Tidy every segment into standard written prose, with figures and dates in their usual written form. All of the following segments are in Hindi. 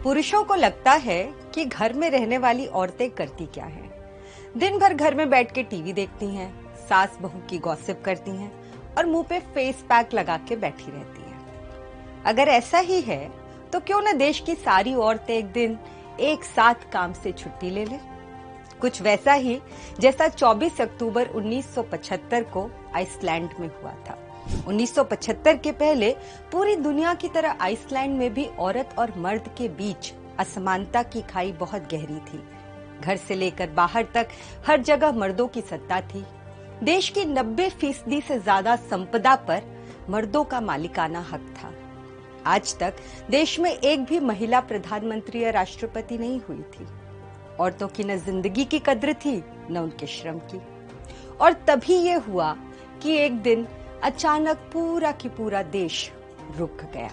पुरुषों को लगता है कि घर में रहने वाली औरतें करती क्या हैं। दिन भर घर में बैठ के टीवी देखती हैं, सास बहू की गॉसिप करती हैं और मुंह पे फेस पैक लगा के बैठी रहती हैं। अगर ऐसा ही है तो क्यों न देश की सारी औरतें एक दिन एक साथ काम से छुट्टी ले लें। कुछ वैसा ही जैसा 24 अक्टूबर 1975 को आइसलैंड में हुआ था। 1975 के पहले पूरी दुनिया की तरह आइसलैंड में भी औरत और मर्द के बीच असमानता की खाई बहुत गहरी थी। घर से लेकर बाहर तक हर जगह मर्दों की सत्ता थी। देश की 90% से ज्यादा संपदा पर मर्दों का मालिकाना हक था। आज तक देश में एक भी महिला प्रधानमंत्री या राष्ट्रपति नहीं हुई थी। औरतों की न जिंदगी की कद्र थी न उनके श्रम की। और तभी ये हुआ कि एक दिन अचानक पूरा की पूरा देश रुक गया।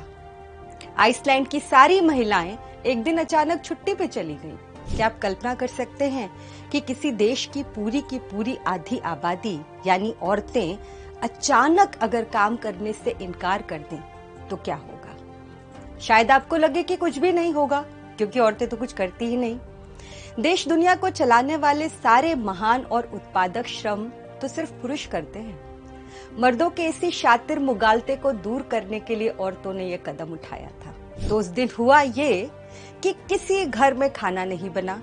आइसलैंड की सारी महिलाएं एक दिन अचानक छुट्टी पे चली गईं। क्या आप कल्पना कर सकते हैं कि किसी देश की पूरी आधी आबादी यानी औरतें अचानक अगर काम करने से इनकार कर दें तो क्या होगा? शायद आपको लगे कि कुछ भी नहीं होगा, क्योंकि औरतें तो कुछ करती ही नहीं। देश दुनिया को चलाने वाले सारे महान और उत्पादक श्रम तो सिर्फ पुरुष करते हैं। मर्दों के इसी शातिर मुगालते को दूर करने के लिए औरतों ने यह कदम उठाया था। तो उस दिन हुआ ये कि किसी घर में खाना नहीं बना।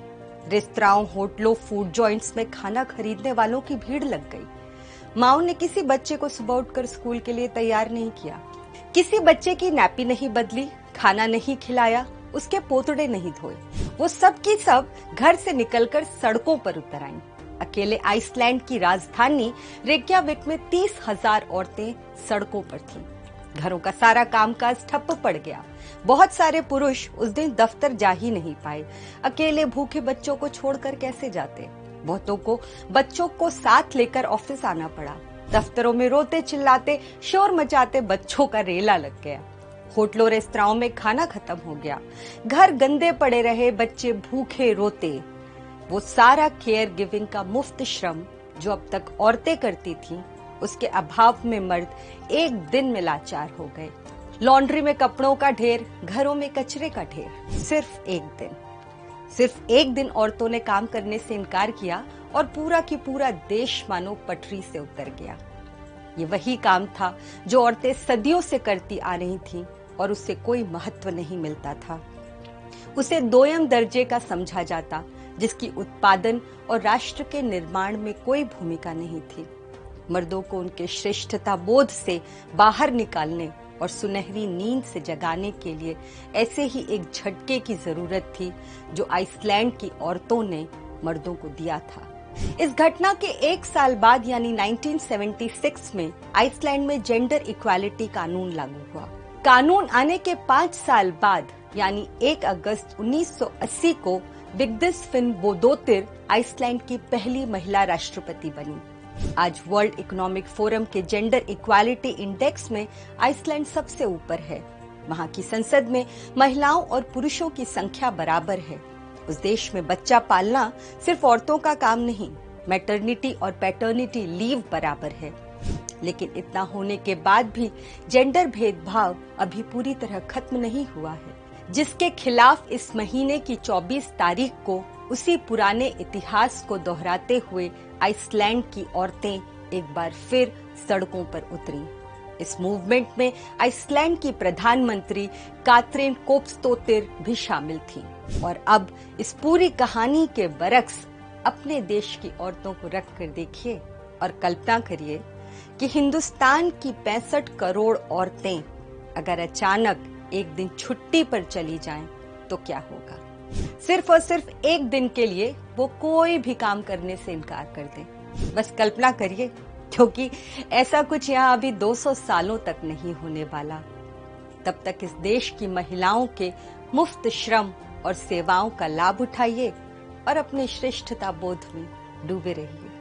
रेस्तराओं, होटलों, फूड जॉइंट्स में खाना खरीदने वालों की भीड़ लग गई। माओ ने किसी बच्चे को सुबह उठकर स्कूल के लिए तैयार नहीं किया, किसी बच्चे की नैपी नहीं बदली, खाना नहीं खिलाया, उसके पोतड़े नहीं धोए। वो सब की सब घर से निकलकर सड़कों पर उतर आईं। अकेले आइसलैंड की राजधानी रेक्याविक में 30,000 औरतें सड़कों पर थीं। घरों का सारा कामकाज ठप्प पड़ गया। बहुत सारे पुरुष उस दिन दफ्तर जा ही नहीं पाए। अकेले भूखे बच्चों को छोड़कर कैसे जाते? बहुतों को बच्चों को साथ लेकर ऑफिस आना पड़ा। दफ्तरों में रोते चिल्लाते शोर मचाते बच्चों का रेला लग गया। होटलों रेस्तराओं में खाना खत्म हो गया। घर गंदे पड़े रहे, बच्चे भूखे रोते। वो सारा केयर गिविंग का मुफ्त श्रम जो अब तक औरतें करती थीं, उसके अभाव में मर्द एक दिन में लाचार हो गए। लॉन्ड्री में कपड़ों का ढेर, घरों में कचरे का ढेर। सिर्फ एक दिन औरतों ने काम करने से इनकार किया और पूरा की पूरा देश मानो पटरी से उतर गया। ये वही काम था जो औरतें सदियों से करती आ रही थीं और उससे कोई महत्व नहीं मिलता था। उसे दोयम दर्जे का समझा जाता, जिसकी उत्पादन और राष्ट्र के निर्माण में कोई भूमिका नहीं थी। मर्दों को उनके श्रेष्ठता बोध से बाहर निकालने और सुनहरी नींद से जगाने के लिए ऐसे ही एक झटके की जरूरत थी जो आइसलैंड की औरतों ने मर्दों को दिया था। इस घटना के एक साल बाद यानी 1976 में आइसलैंड में जेंडर इक्वालिटी कानून लागू हुआ। कानून आने के 5 साल बाद यानी 1 अगस्त 1980 को विग्दिस फिनबोडोतिर आइसलैंड की पहली महिला राष्ट्रपति बनी। आज वर्ल्ड इकोनॉमिक फोरम के जेंडर इक्वालिटी इंडेक्स में आइसलैंड सबसे ऊपर है। वहां की संसद में महिलाओं और पुरुषों की संख्या बराबर है। उस देश में बच्चा पालना सिर्फ औरतों का काम नहीं, मैटरनिटी और पैटर्निटी लीव बराबर है। लेकिन इतना होने के बाद भी जेंडर भेदभाव अभी पूरी तरह खत्म नहीं हुआ है, जिसके खिलाफ इस महीने की 24 तारीख को उसी पुराने इतिहास को दोहराते हुए आइसलैंड की औरतें एक बार फिर सड़कों पर उतरी। इस मूवमेंट में आइसलैंड की प्रधानमंत्री कात्रिन कोप्सतोतिर भी शामिल थीं। और अब इस पूरी कहानी के बरक्स अपने देश की औरतों को रख कर देखिए और कल्पना करिए कि हिंदुस्तान की 65 करोड़ औरतें अगर अचानक एक दिन छुट्टी पर चली जाएं तो क्या होगा? सिर्फ और सिर्फ एक दिन के लिए वो कोई भी काम करने से इनकार कर दें। बस कल्पना करिए, क्योंकि ऐसा कुछ यहाँ अभी 200 सालों तक नहीं होने वाला। तब तक इस देश की महिलाओं के मुफ्त श्रम और सेवाओं का लाभ उठाइए और अपने श्रेष्ठता बोध में डूबे रहिए।